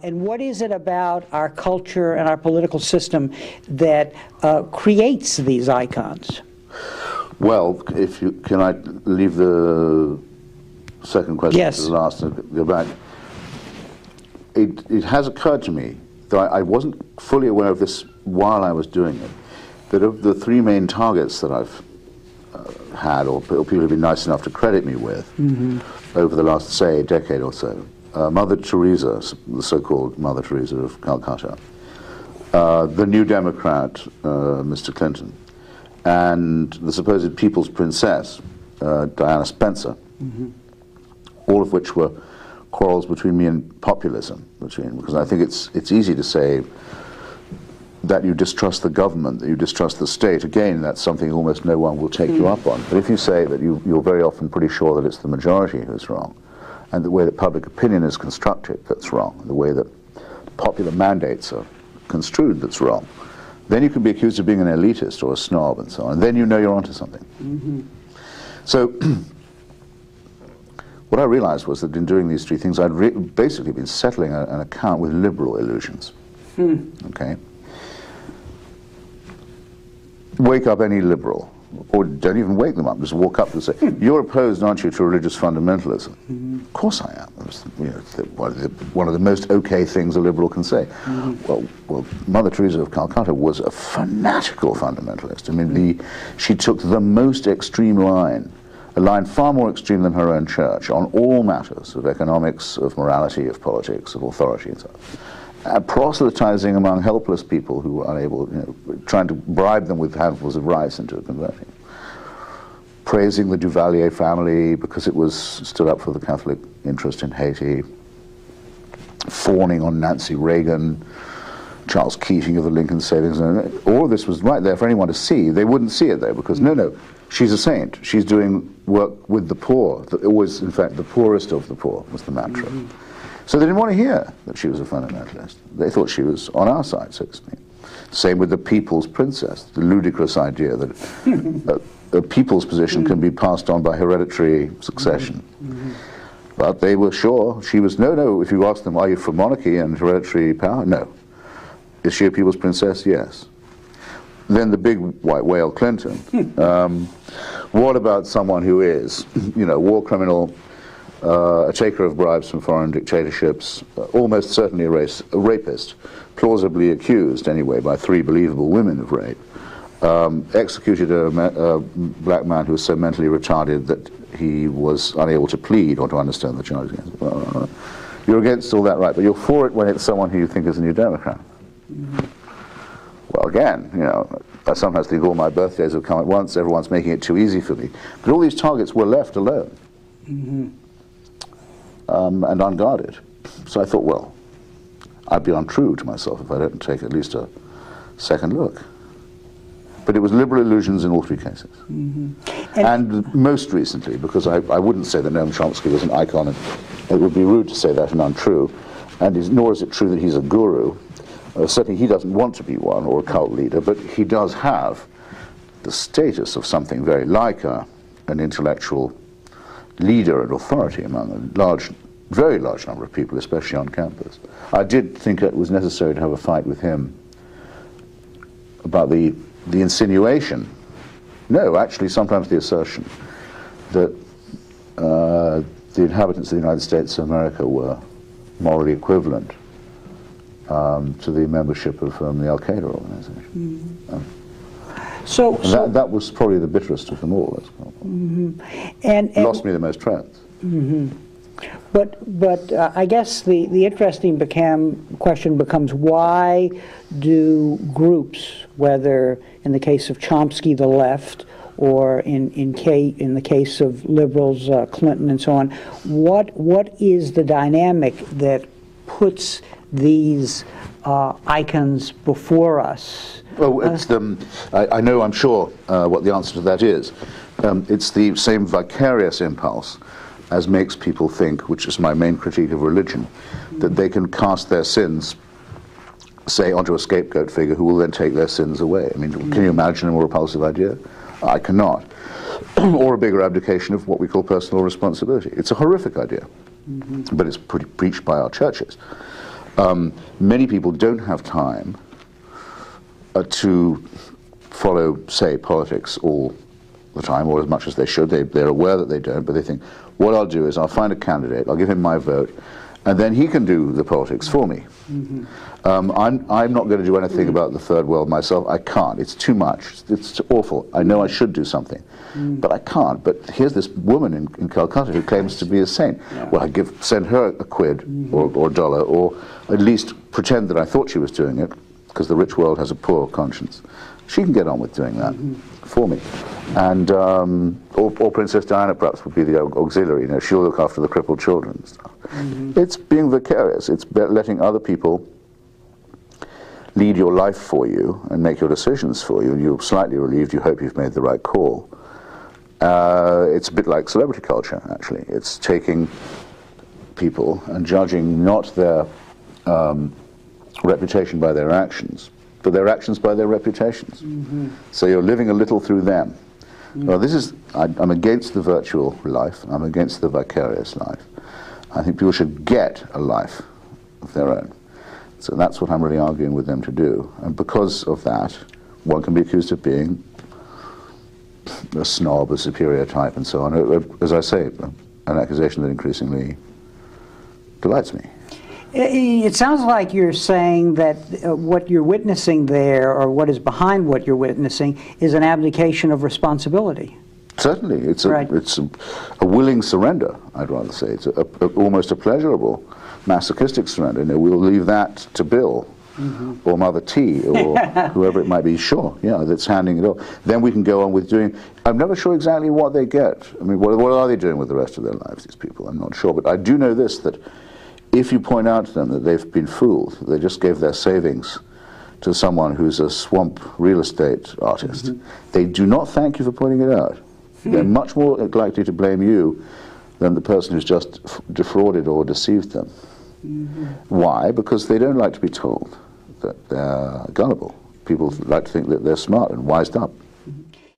And what is it about our culture and our political system that creates these icons? Well, if you can, I leave the second question to the last and go back. It has occurred to me, though I wasn't fully aware of this while I was doing it, that of the three main targets that I've had, or people have been nice enough to credit me with, over the last, say, decade or so, Mother Teresa, the so-called Mother Teresa of Calcutta, the New Democrat, Mr. Clinton, and the supposed People's Princess, Diana Spencer, all of which were quarrels between me and populism, because I think it's easy to say that you distrust the government, that you distrust the state. Again, that's something almost no one will take you up on. But if you say that you're very often pretty sure that it's the majority who's wrong, and the way that public opinion is constructed that's wrong, the way that popular mandates are construed that's wrong, then you can be accused of being an elitist or a snob and so on, and then you know you're onto something. So what I realized was that in doing these three things, I'd basically been settling an account with liberal illusions. Okay? Wake up any liberal, or don't even wake them up, just walk up and say, you're opposed, aren't you, to religious fundamentalism? Of course I am. It's, you know, one of the most okay things a liberal can say. Well, Mother Teresa of Calcutta was a fanatical fundamentalist. I mean, she took the most extreme line, a line far more extreme than her own church, on all matters of economics, of morality, of politics, of authority, and so on. Proselytizing among helpless people who were unable, you know, trying to bribe them with handfuls of rice into converting. Praising the Duvalier family because it was stood up for the Catholic interest in Haiti. Fawning on Nancy Reagan, Charles Keating of the Lincoln Savings. All of this was right there for anyone to see. They wouldn't see it though, because no, she's a saint. She's doing work with the poor. Always, in fact, the poorest of the poor was the mantra. So they didn't want to hear that she was a fundamentalist. They thought she was on our side, so to speak. Same with the People's Princess, the ludicrous idea that a people's position can be passed on by hereditary succession. But they were sure she was, no, if you ask them, are you for monarchy and hereditary power? No. Is she a people's princess? Yes. Then the big white whale, Clinton. What about someone who is, you know, war criminal, a taker of bribes from foreign dictatorships, almost certainly a rapist, plausibly accused anyway by 3 believable women of rape, executed a black man who was so mentally retarded that he was unable to plead or to understand the charges against him. You're against all that, right, but you're for it when it's someone who you think is a New Democrat. Well, again, you know, I sometimes think all my birthdays have come at once, everyone's making it too easy for me. But all these targets were left alone. And unguarded. So I thought, well, I'd be untrue to myself if I didn't take at least a second look. But it was liberal illusions in all 3 cases. And most recently, because I wouldn't say that Noam Chomsky was an icon, and it would be rude to say that and untrue, and nor is it true that he's a guru. Certainly he doesn't want to be one, or a cult leader, but he does have the status of something very like an intellectual leader and authority among a very large number of people, especially on campus. I did think it was necessary to have a fight with him about the insinuation, no, actually sometimes the assertion, that the inhabitants of the United States of America were morally equivalent to the membership of the Al-Qaeda organization. So that was probably the bitterest of them all. And lost me the most friends. But I guess the interesting question becomes, why do groups, whether in the case of Chomsky, the left, or in the case of liberals, Clinton and so on, what is the dynamic that puts these icons before us? Oh, it's I know, I'm sure, what the answer to that is. It's the same vicarious impulse as makes people think, which is my main critique of religion, that they can cast their sins, say, onto a scapegoat figure who will then take their sins away. I mean, can you imagine a more repulsive idea? I cannot. Or a bigger abdication of what we call personal responsibility. It's a horrific idea. but it's preached by our churches. Many people don't have time to follow, say, politics all the time, or as much as they should. They're aware that they don't, but they think, what I'll do is I'll find a candidate, I'll give him my vote, and then he can do the politics for me. I'm not going to do anything about the third world myself. I can't. It's too much. It's awful. I know I should do something, but I can't. But here's this woman in Calcutta who claims to be a saint. Well, I send her a quid or a dollar, or at least pretend that I thought she was doing it, because the rich world has a poor conscience. She can get on with doing that for me. And or Princess Diana perhaps would be the auxiliary. You know, she'll look after the crippled children and stuff. It's being vicarious. It's letting other people lead your life for you and make your decisions for you, and you're slightly relieved. You hope you've made the right call. It's a bit like celebrity culture, actually. It's taking people and judging not their reputation by their actions, but their actions by their reputations. So you're living a little through them. Well, I'm against the virtual life. I'm against the vicarious life. I think people should get a life of their own. So that's what I'm really arguing with them to do. And because of that, one can be accused of being a snob, a superior type, and so on. As I say, an accusation that increasingly delights me. It sounds like you're saying that what you're witnessing there, or what is behind what you're witnessing, is an abdication of responsibility. Certainly. It's a willing surrender, I'd rather say. It's almost a pleasurable, masochistic surrender. You know, we'll leave that to Bill, or Mother T, or whoever it might be. Sure, yeah, that's handing it off. Then we can go on with doing. I'm never sure exactly what they get. I mean, what are they doing with the rest of their lives, these people? I'm not sure. But I do know this, that if you point out to them that they've been fooled, they just gave their savings to someone who's a swamp real estate artist, they do not thank you for pointing it out. They're much more likely to blame you than the person who's just defrauded or deceived them. Why? Because they don't like to be told that they're gullible. People like to think that they're smart and wised up.